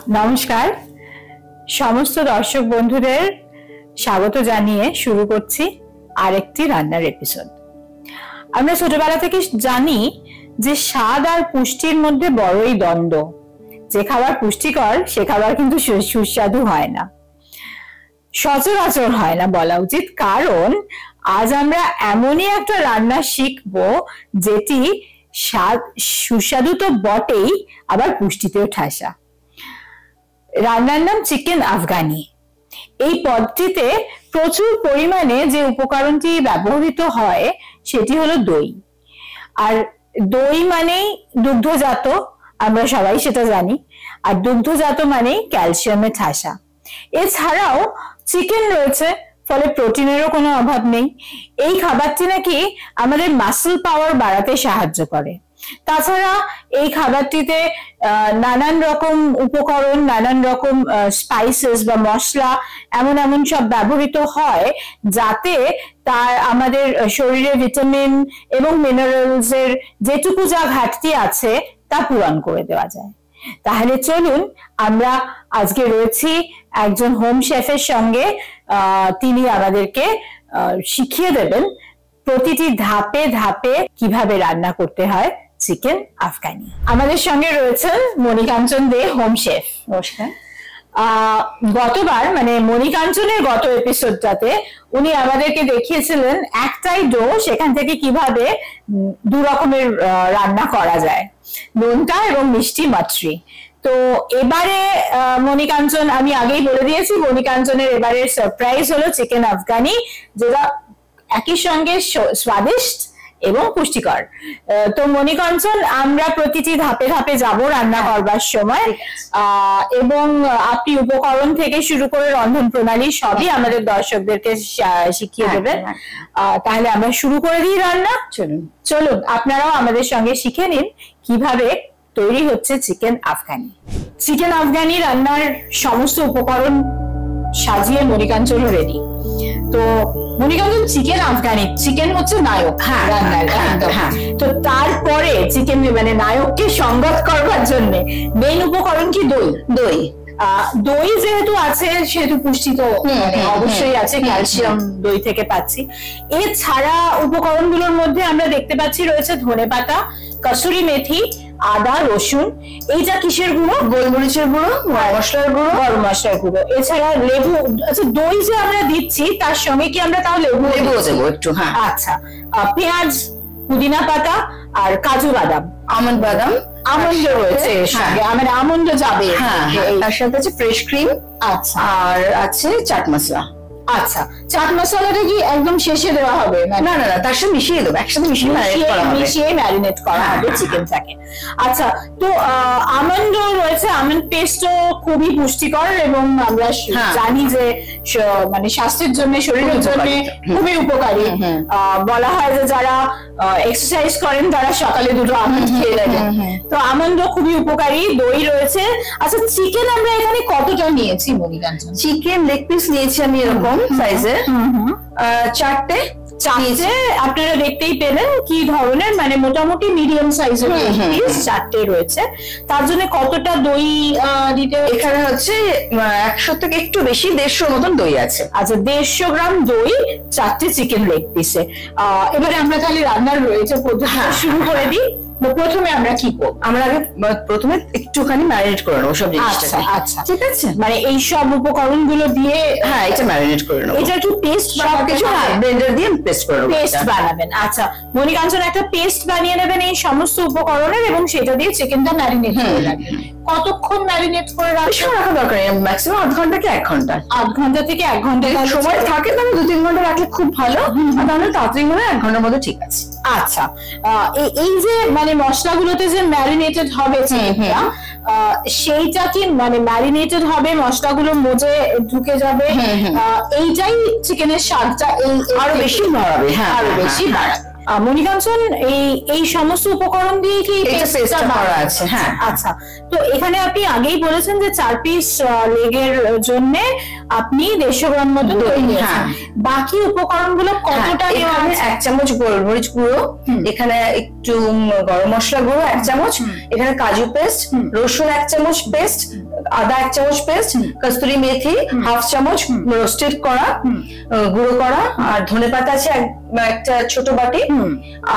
নমস্কার সমস্ত দর্শক বন্ধুদের স্বাগত জানিয়ে শুরু করছি আরেকটি রান্নার এপিসোড। আমরা ছোটবেলা থেকে জানি যে স্বাদ আর পুষ্টির মধ্যে বড়ই দ্বন্দ্ব। যে খাবার পুষ্টিকর সে খাবার কিন্তু সুস্বাদু হয় না, সচরাচর হয় না বলা উচিত, কারণ আজ আমরা এমনই একটা রান্না শিখবো যেটি স্বাদ সুস্বাদু তো বটেই, আবার পুষ্টিতেও ঠাসা। রান্নার নাম চিকেন আফগানি। এই পদটিতে প্রচুর পরিমাণে যে উপকরণটি ব্যবহৃত হয় সেটি হলো দই। আর দই মানেই দুগ্ধজাত, আমরা সবাই সেটা জানি, আর দুগ্ধজাত মানেই ক্যালসিয়ামে ঠাসা। এছাড়াও চিকেন রয়েছে, ফলে প্রোটিনেরও কোনো অভাব নেই। এই খাবারটি নাকি আমাদের মাসল পাওয়ার বাড়াতে সাহায্য করে। তাছাড়া এই খাবারটিতে নানান রকম উপকরণ, নানান রকম স্পাইসেস বা মশলা এমন এমন সব ব্যবহৃত হয় যাতে তার আমাদের শরীরে ভিটামিন এবং মিনারেলস এর যেটুকু যা ঘাটতি আছে তা পূরণ করে দেওয়া যায়। তাহলে চলুন, আমরা আজকে রয়েছি একজন হোম শেফের সঙ্গে। তিনি আমাদেরকে শিখিয়ে দেবেন প্রতিটি ধাপে ধাপে কিভাবে রান্না করতে হয় চিকেন আফগানি। আমাদের সঙ্গে রয়েছেন মণিকাঞ্চন দে, হোম শেফ। নমস্কার। গতবার মানে মণিকাঞ্চনের গত এপিসোডটাতে উনি আমাদেরকে দেখিয়েছিলেন একটাই ডো, সেখান থেকে কিভাবে দু রকমের রান্না করা যায়, নোনতা এবং মিষ্টি মাটরি। তো এবারে মণিকাঞ্চন, আমি আগেই বলে দিয়েছি, মণিকাঞ্চনের এবারের সারপ্রাইজ হলো চিকেন আফগানি, যেটা একই সঙ্গে স্বাদিষ্ট এবং পুষ্টিকর। তো মণিকাঞ্চন, আমরা প্রতিটি ধাপে ধাপে যাব রান্না করবার সময়, এবং আপনি উপকরণ থেকে শুরু করে রন্ধন প্রণালী সবই আমাদের দর্শকদেরকে শিখিয়ে দেবেন। তাহলে আমরা শুরু করে দিই রান্না। চলুন আপনারাও আমাদের সঙ্গে শিখে নিন কিভাবে তৈরি হচ্ছে চিকেন আফগানি। চিকেন আফগানি রান্নার সমস্ত উপকরণ সাজিয়ে মণিকাঞ্চনও রেডি। তো মণিকাঞ্চন, চিকেন আফগানি, চিকেন হচ্ছে নায়ক রান্নার, তো তারপরে চিকেন মানে নায়ককে সংগত করবার জন্য মেইন উপকরণ কি? দই। দই যেহেতু আছে সেহেতু পুষ্টি তো অবশ্যই আছে, ক্যালসিয়াম দই থেকে পাচ্ছি। এছাড়া উপকরণগুলোর মধ্যে আমরা দেখতে পাচ্ছি রয়েছে ধনেপাতা, কসুরি মেথি, আদা, রসুন। এইটা কিসের গুঁড়ো? গোলমরিচের গুঁড়ো, মশলার গুঁড়ো, গরম মশলার গুঁড়ো। এছাড়া লেবু। আচ্ছা, দই যে আমরা দিচ্ছি তার সঙ্গে কি আমরা তাও লেবু দেবো একটু? হ্যাঁ। আচ্ছা, পেঁয়াজ, পুদিনা পাতা আর কাজু বাদাম, আমন্ড বাদাম, আমন্ড রয়েছে এর সঙ্গে, মানে আমন্ড যাবে। তার সাথে আছে ফ্রেশ ক্রিম। আচ্ছা, আর আছে চাট মশলা। আচ্ছা, চাট মশলাটা কি একদম শেষে দেওয়া হবে? না না না, তার সাথে মিশিয়ে দেবো, একসাথে মিশিয়ে ম্যারিনেট করা হবে চিকেনটাকে। আচ্ছা, তো আমন্ড রয়েছে, আমন্ড পেস্টও খুবই পুষ্টিকর এবং আমরা জানি যে মানে স্বাস্থ্যের জন্য, শরীরের জন্য খুবই উপকারী। বলা হয় যে যারা এক্সারসাইজ করেন তারা সকালে দুটো আমন্ড খেয়ে নেবেন, তো আমন্ড খুবই উপকারী। দই রয়েছে। আচ্ছা, চিকেন আমরা এখানে কতটা নিয়েছি মণিকাঞ্চন? চিকেন লেগ পিস নিয়েছি আমি এরকম সাইজের, চারটে। আপনারা দেখতেই পেলেন কি ধরনের, মানে মোটামুটি মিডিয়াম সাইজের পিস চারটে রয়েছে। তার জন্য কতটা দই দিতে? এখানে হচ্ছে 100 থেকে একটু বেশি, 150 মতন দই আছে। আচ্ছা, 150 গ্রাম দই চারটে চিকেন লেগ পিসে। এবারে আমরা তাহলে রান্নার রয়েছে শুরু করে দিই। প্রথমে আমরা কি করব? আমরা আগে প্রথমে একটুখানি ম্যারিনেট করে নেবো সব জিনিসটা। আচ্ছা, ঠিক আছে, মানে এই সব উপকরণ গুলো দিয়ে এটা ম্যারিনেট করে নেবো। এটা কি পেস্ট? সবকিছু ব্লেন্ডার দিয়ে পেস্ট করে নেবো। পেস্ট বানাবেন? আচ্ছা, মণিকাঞ্চন একটা পেস্ট বানিয়ে নেবেন এই সমস্ত উপকরণের, এবং সেটা দিয়ে চিকেনটা ম্যারিনেট করে রাখবেন। কতক্ষণ ম্যারিনেট করে রাখা দরকার? ম্যাক্সিমাম 1/2 ঘন্টা কি 1 ঘন্টা। 1/2 ঘন্টা থেকে 1 ঘন্টা সময় থাকে, তাহলে 2-3 ঘন্টা রাখলে খুব ভালো, আর তাহলে তাড়াতাড়ি হলে 1 ঘন্টার মধ্যে ঠিক আছে। আচ্ছা, এই যে মানে মশলাগুলোতে যে ম্যারিনেটেড হবে চিকেনটা, সেইটা কি মানে ম্যারিনেটেড হবে, মশলাগুলো মজে ঢুকে যাবে, এইটাই চিকেনের স্বাদটা আরো বেশি বাড়াবে। আরো বেশি বাড়াবে। মণিকাঞ্চন, এই সমস্ত উপকরণ দিয়ে কি পেস্টটা করা আছে? হ্যাঁ। আচ্ছা, তো এখানে আপনি আগেই বলেছেন যে 4 পিস লেগের জন্য আপনি 150 গ্রাম মতো দই নিয়েছেন। বাকি উপকরণগুলো কতটা নেওয়া আছে? 1 চামচ গোলমরিচ গুঁড়ো, এখানে একটু গরম মশলা গুঁড়ো 1 চামচ, এখানে কাজু পেস্ট, রসুন 1 চামচ পেস্ট, আদা 1 চামচ পেস্ট, কস্তুরি মেথি 1/2 চামচ রোস্টেড করা গুঁড়ো করা, আর ধনেপাতা আছে একটা ছোট বাটি,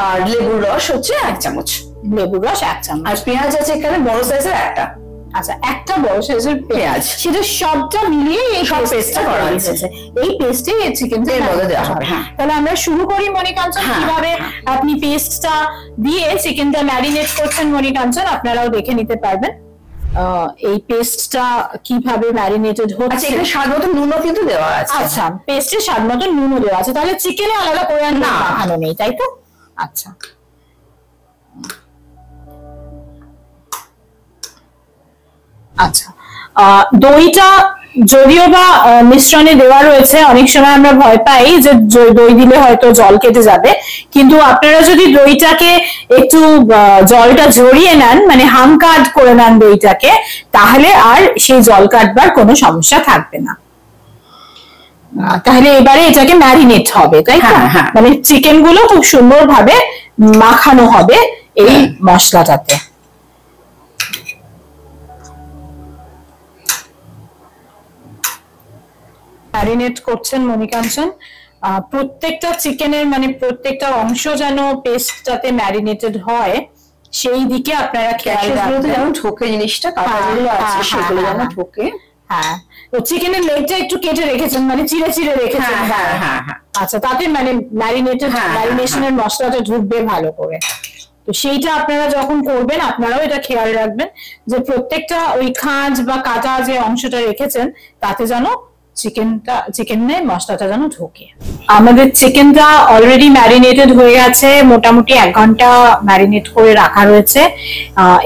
আর লেবুর রস হচ্ছে 1 চামচ। লেবুর রস 1 চামচ। আর পেঁয়াজ আছে এখানে বড় সাইজের একটা। আচ্ছা, একটা বড় সাইজের পেঁয়াজ, সেটা সবটা মিলিয়ে এই সব পেস্টটা করা হয়েছে। এই পেস্টে চিকেনটা এর মধ্যে দেওয়া হবে। তাহলে আমরা শুরু করি মনিকাঞ্চন। কিভাবে আপনি পেস্টটা দিয়ে চিকেনটা ম্যারিনেট করছেন মনিকাঞ্চন, আপনারাও দেখে নিতে পারবেন এই পেস্টটা কিভাবে ম্যারিনেটেড হচ্ছে। আচ্ছা, এখানে স্বাদ মতো নুনও কিন্তু দেওয়া আছে। আচ্ছা, পেস্টে স্বাদ মতো নুনও দেওয়া আছে, তাহলে চিকেনে আলাদা করে আর না মাখানো নেই, তাই তো? আচ্ছা, আচ্ছা, দইটা যদিও বা মিশ্রণে দেওয়া রয়েছে, অনেক সময় আমরা ভয় পাই যে দই দিলে হয়তো জল কেটে যাবে, কিন্তু আপনারা যদি দইটাকে একটু জলটা ঝরিয়ে নেন, মানে হাম কাট করে নেন দইটাকে, তাহলে আর সেই জল কাটবার কোনো সমস্যা থাকবে না। তাহলে এবারে এটাকে ম্যারিনেট হবে, তাই তো? মানে চিকেন গুলো খুব সুন্দরভাবে মাখানো হবে এই মশলাটাতে। ম্যারিনেট করছেন মনিকাঞ্চন, প্রত্যেকটা চিকেনের মানে প্রত্যেকটা অংশ যেন পেস্টটাতে ম্যারিনেটেড হয় সেই দিকে আপনারা খেয়াল রাখবেন, যেন ঢোকে জিনিসটা, কাটা যেগুলো আছে সেগুলো যেন ঢোকে। হ্যাঁ, তো চিকেনের লেগটা একটু কেটে রেখেছেন, মানে চিড়ে চিড়ে রেখেছেন। আচ্ছা, তাতে মানে ম্যারিনেশনের মশলাটা ঢুকবে ভালো করে। তো সেইটা আপনারা যখন করবেন আপনারাও এটা খেয়াল রাখবেন যে প্রত্যেকটা ওই খাঁজ বা কাটা যে অংশটা রেখেছেন তাতে যেন চিকেনের মশলাটা যেন ঢোকে। আমাদের চিকেনটা অলরেডি ম্যারিনেটেড হয়ে গেছে, মোটামুটি 1 ঘন্টা ম্যারিনেট করে রাখা রয়েছে।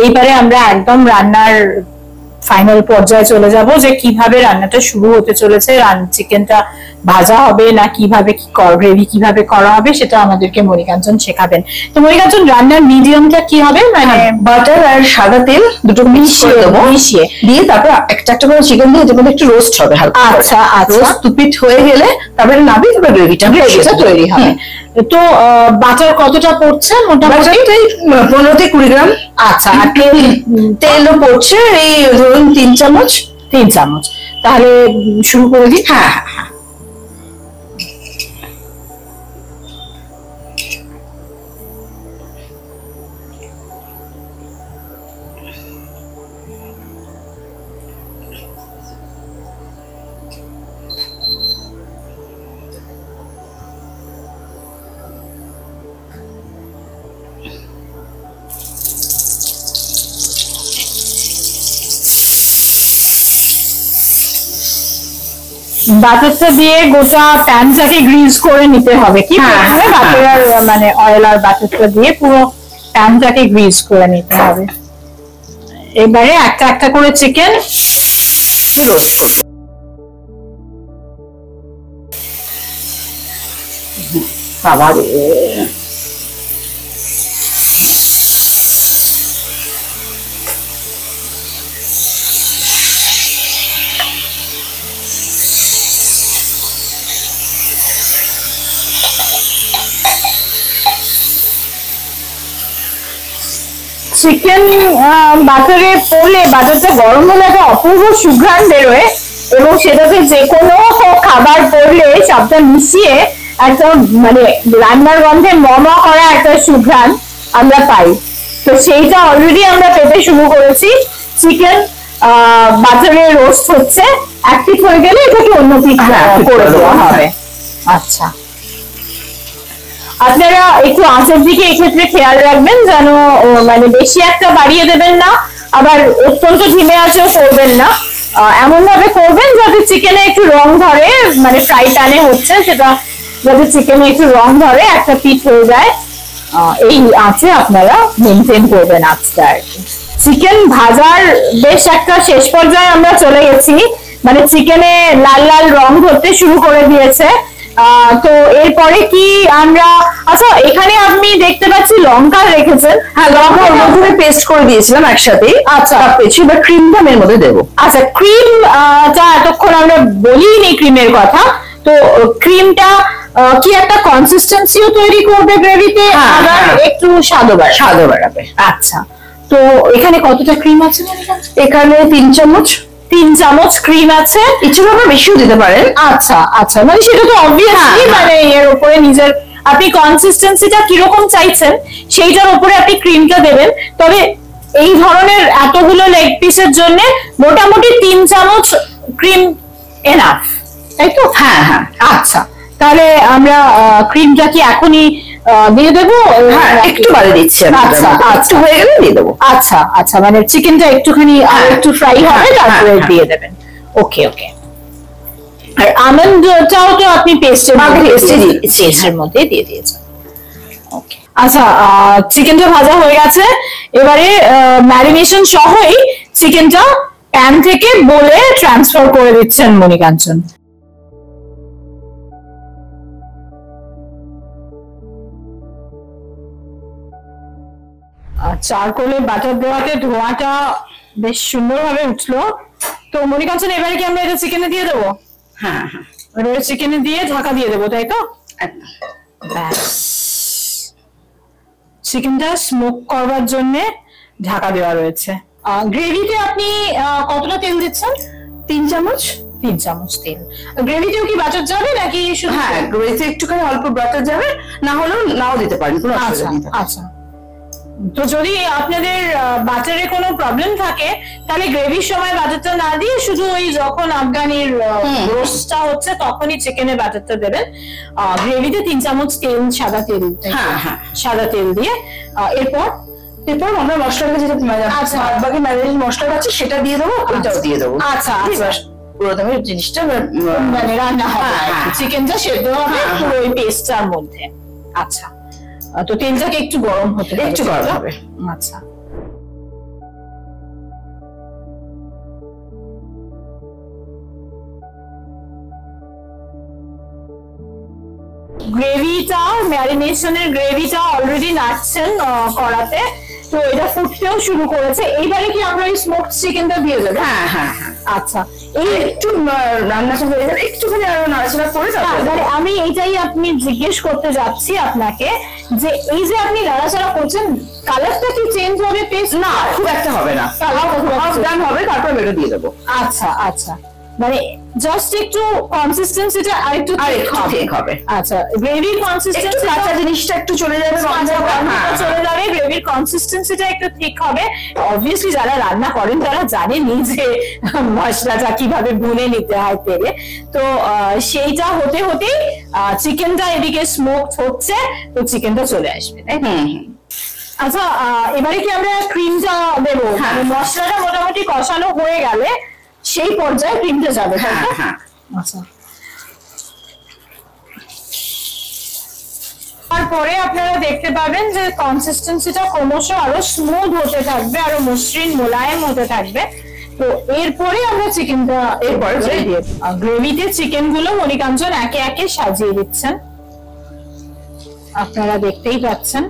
এইবারে আমরা একদম রান্নার ফাইনাল পর্যায়ে চলে যাব যে কিভাবে রান্নাটা শুরু হতে চলেছে। চিকেনটা ভাজা হবে না কিভাবে গ্রেভি কিভাবে করা হবে সেটা আমাদেরকে মনিকাঞ্চন শেখাবেন। তো মনিকাঞ্চন, রান্নার মিডিয়ামটা কি হবে? মানে বাটার আর সাদা তেল দুটো মিশিয়ে দিয়ে তারপর একটা একটা করে চিকেন দিয়ে এর মধ্যে একটু রোস্ট হবে হালকা। আচ্ছা আচ্ছা, রোস্ট দুপিট হয়ে গেলে তারপরে নামিয়ে তারপর গ্রেভিটা তৈরি হবে। তো বাটার কতটা পড়ছে? মোটামুটি 15 থেকে 20 গ্রাম। আচ্ছা, আর তেলও পড়ছে এই ধরুন 3 চামচ। 3 চামচ। তাহলে শুরু করে দিই। হ্যাঁ, বাটারটা দিয়ে গোটা প্যানটাকে গ্রিজ করে নিতে হবে কি? বাটার আর মানে অয়েল আর বাটারটা দিয়ে পুরো প্যানটাকে গ্রিজ করে নিতে হবে। এবারে একটা একটা করে চিকেন রোস্ট করবো। বাবা রে, চিকেন বাটারে পড়লে, বাটারটা গরম হলে একটা অপূর্ব সুঘ্রাণ বেরোয়, এবং সেটাতে যে কোনো খাবার পড়লে সবটা মিশিয়ে একটা মানে রান্নার গন্ধে মমা করা একটা সুঘ্রাণ আমরা পাই। তো সেইটা অলরেডি আমরা পেতে শুরু করেছি। চিকেন বাটারে রোস্ট হচ্ছে, এক পিঠ হয়ে গেলে এটাকে অন্য পিঠ করে দেওয়া হবে। আচ্ছা, আপনারা একটু আঁচের দিকে এক্ষেত্রে খেয়াল রাখবেন যেন মানে বেশি একটা বাড়িয়ে দেবেন না, আবার অত্যন্ত ধিমে আঁচেও করবেন না। এমন ভাবে করবেন যাতে চিকেনে একটু রং ধরে, মানে ফ্রাই প্যানে হচ্ছে সেটা যাতে চিকেনে একটু রং ধরে, একটা পিঠ হয়ে যায়, এই আঁচে আপনারা মেনটেন করবেন আঁচটা আর কি। চিকেন ভাজার বেশ একটা শেষ পর্যায়ে আমরা চলে গেছি, মানে চিকেনে লাল লাল রং ধরতে শুরু করে দিয়েছে। তো এরপরে কি আমরা, আচ্ছা এখানে আপনি দেখতে পাচ্ছি লঙ্কা রেখেছেন। হ্যাঁ, লঙ্কা ওর মধ্যে পেস্ট করে দিয়েছিলাম একসাথে। আচ্ছা, পেয়েছি, এবার ক্রিমটা এর মধ্যে দেবো। আচ্ছা, ক্রিম টা এতক্ষণ আমরা বলিনি ক্রিমের কথা, তো ক্রিমটা কি একটা কনসিস্টেন্সিও তৈরি করবে গ্রেভিতে, আবার একটু স্বাদও বাড়াবে। আচ্ছা, তো এখানে কতটা ক্রিম আছে? এখানে 3 চামচ। 3 চামচ ক্রিম আছে, ইচ্ছে করলে বেশিও দিতে পারেন। আচ্ছা আচ্ছা, মানে সেটা তো অবভিয়াসলি মানে এর উপরে নিজের আপনি কনসিস্টেন্সিটা কিরকম চাইছেন সেইটার উপরে আপনি ক্রিমটা দেবেন। তবে এই ধরনের এতগুলো লেগ পিসের জন্য মোটামুটি 3 চামচ ক্রিম এনাফ, তাই তো? হ্যাঁ হ্যাঁ। আচ্ছা, তাহলে আমরা ক্রিমটা কি এখনই দিয়ে দেবো? হ্যাঁ, একটু বাড়ি দিচ্ছি। আচ্ছা আচ্ছা, হয়ে গেলে দিয়ে দেবো। আচ্ছা আচ্ছা, মানে চিকেনটা একটুখানি একটু ফ্রাই হবে, তারপরে দিয়ে দেবেন। ওকে ওকে। আর আমন্ডটাও তো আপনি পেস্টের মধ্যে দিয়ে দিয়েছেন। ওকে, আচ্ছা, চিকেনটা ভাজা হয়ে গেছে, এবারে ম্যারিনেশন সহই চিকেনটা প্যান থেকে বলে ট্রান্সফার করে দিচ্ছেন মনিকাঞ্চন। চারকোলে বাটার দেওয়াতে ধোঁয়াটা বেশ সুন্দরভাবে উঠলো। তো মনিকাঞ্চন, এবারে কি আমরা এটা চিকেনে দিয়ে দেবো? হ্যাঁ হ্যাঁ, এবারে চিকেনে দিয়ে ঢাকা দিয়ে দেবো, তাই তো? ব্যাস, চিকেনটা স্মোক করবার জন্য ঢাকা দেওয়া রয়েছে। গ্রেভিতে আপনি কতটা তেল দিচ্ছেন? 3 চামচ। 3 চামচ তেল। গ্রেভিতেও কি বাটার যাবে নাকি? হ্যাঁ, গ্রেভিতে একটুখানি অল্প বাটার যাবে, না হলেও নাও দিতে পারেন, কোনো অসুবিধা নেই। আচ্ছা, তো যদি আপনাদের বাটারে কোনো প্রবলেম থাকে তাহলে গ্রেভির সময় বাটারটা না দিয়ে শুধু ওই যখন আফগানির রোস্টটা হচ্ছে তখনই চিকেনে বাটারটা দেবেন। গ্রেভিতে 3 চামচ তেল, সাদা তেল, সাদা তেল দিয়ে এরপর আমরা মশলাটা যেটা বাকি ম্যারিনেট মশলাটা আছে সেটা দিয়ে দেবো, ওইটাও দিয়ে দেবো। আচ্ছা, পুরো দামের জিনিসটা মানে রান্না হবে, চিকেনটা সেদ্ধ হবে পুরো ওই পেস্টটার মধ্যে। আচ্ছা, তো তেলটাকে একটু গরম হতে হবে, একটু গরম হবে। আচ্ছা, গ্রেভিটা, ম্যারিনেশনের গ্রেভিটা অলরেডি নাড়ছেন কড়াতে, তো এটা ফুটতেও শুরু করেছে। এইবারে কি আমরা এই স্মোকড চিকেনটা দিয়ে দেবো? হ্যাঁ হ্যাঁ হ্যাঁ। আচ্ছা, এই একটু রান্নাটা হয়ে গেলে একটুখানি আরো নাড়াচাড়া করে মানে আমি এইটাই আপনি জিজ্ঞেস করতে যাচ্ছি আপনাকে, যে এই যে আপনি নাড়াচাড়া করছেন, কালারটা কি চেঞ্জ হবে? পেস্ট না, খুব একটা হবে না, ডান হবে, তারপর বেরো দিয়ে দেবো। আচ্ছা আচ্ছা, মানে জাস্ট একটু কনসিস্টেন্সিটা আরেকটু ঠিক হবে। আচ্ছা, গ্রেভির কনসিস্টেন্সি, কাঁচা জিনিসটা একটু চলে যাবে, চলে যাবে, গ্রেভির কনসিস্টেন্সিটা একটু ঠিক হবে। অবভিয়াসলি যারা রান্না করেন তারা জানেনই যে মশলাটা কিভাবে ভুনে নিতে হয় তেলে। তো সেইটা হতে হতেই চিকেনটা এদিকে স্মোক হচ্ছে, তো চিকেনটা চলে আসবে, তাই? আচ্ছা, এবারে কি আমরা ক্রিমটা দেবো? মানে মশলাটা মোটামুটি কষানো হয়ে গেলে সেই পর্যায়ে ক্রিমটা যাবে। আচ্ছা, তারপরে আপনারা দেখতে পাবেন যে কনসিস্টেন্সিটা ক্রমশ আরো স্মুথ হতে থাকবে, আরো মসৃণ মোলায়েম হতে থাকবে। তো এরপরে আমরা চিকেনটা গ্রেভিতে চিকেন গুলো মনিকাঞ্চন একে একে সাজিয়ে দিচ্ছেন, আপনারা দেখতেই পাচ্ছেন।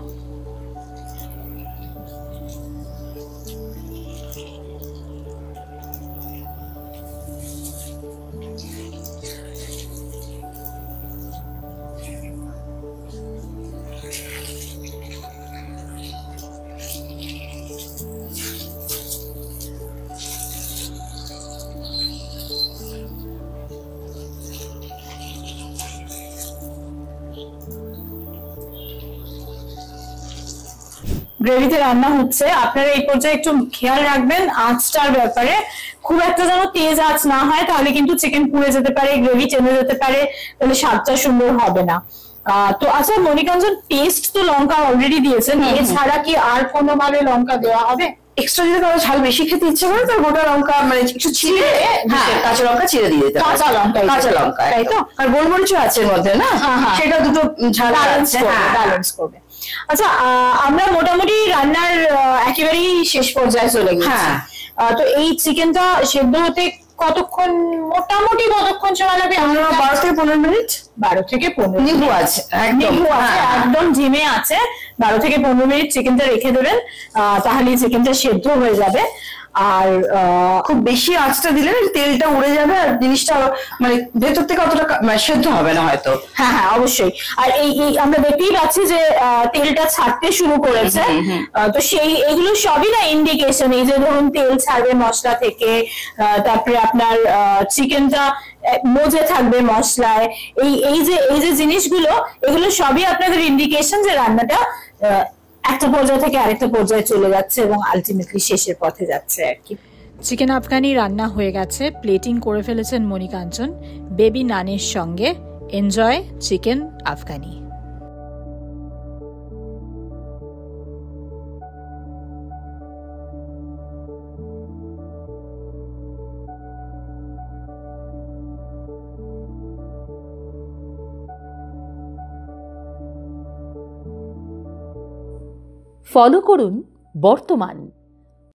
গ্রেভিতে রান্না হচ্ছে, আপনারা এই পর্যায়ে একটু খেয়াল রাখবেন আঁচটার ব্যাপারে, খুব একটা যেন তেজ আঁচ না হয়, তাহলে কিন্তু চিকেন পুড়ে যেতে পারে, গ্রেভি টেনে যেতে পারে, তাহলে স্বাদটা সুন্দর হবে না। তো আচ্ছা মনিকাঞ্চন, পেস্ট তো লঙ্কা অলরেডি দিয়েছেন, এছাড়া কি আর কোনো ভাবে লঙ্কা দেওয়া হবে? এক্সট্রা যদি কারো ঝাল বেশি খেতে ইচ্ছে করে তার গোটা লঙ্কা মানে একটু ছিঁড়ে, কাঁচা লঙ্কা ছিঁড়ে দিয়ে দিতে, কাঁচা লঙ্কা, তাই তো? আর গোলমরিচও আছে এর মধ্যে, না সেটা দুটো ঝাল ব্যালেন্স করবে। আচ্ছা, আমরা মোটামুটি রান্নার একেবারেই শেষ পর্যায়ে চলে গেছি। তো এই চিকেনটা সেদ্ধ হতে কতক্ষণ মোটামুটি কতক্ষণ সময় লাগবে? 12 থেকে 15 মিনিট। 12 থেকে 15 নিবু আছে, নিবু আছে, একদম ঝিমে আছে। 12 থেকে 15 মিনিট চিকেনটা রেখে দেবেন, তাহলে চিকেনটা সেদ্ধ হয়ে যাবে। আর খুব বেশি আঁচটা দিলে তেলটা উড়ে যাবে আর জিনিসটা মানে ভেতর থেকে অতটা সেদ্ধ হবে না হয়তো। হ্যাঁ হ্যাঁ অবশ্যই। আর এই আমরা দেখতেই পাচ্ছি যে তেলটা ছাড়তে শুরু করেছে। তো সেই এগুলো সবই না ইন্ডিকেশন, এই যে ধরুন তেল ছাড়বে মশলা থেকে, তারপরে আপনার চিকেনটা মজে থাকবে মশলায়, এই যে জিনিসগুলো, এগুলো সবই আপনাদের ইন্ডিকেশন যে রান্নাটা একটা পর্যায় থেকে আরেকটা পর্যায়ে চলে যাচ্ছে এবং আলটিমেটলি শেষের পথে যাচ্ছে আর কি। চিকেন আফগানি রান্না হয়ে গেছে, প্লেটিং করে ফেলেছেন মনিকাঞ্চন বেবি নানের সঙ্গে। Enjoy chicken Afghani. ফলো করুন বর্তমান।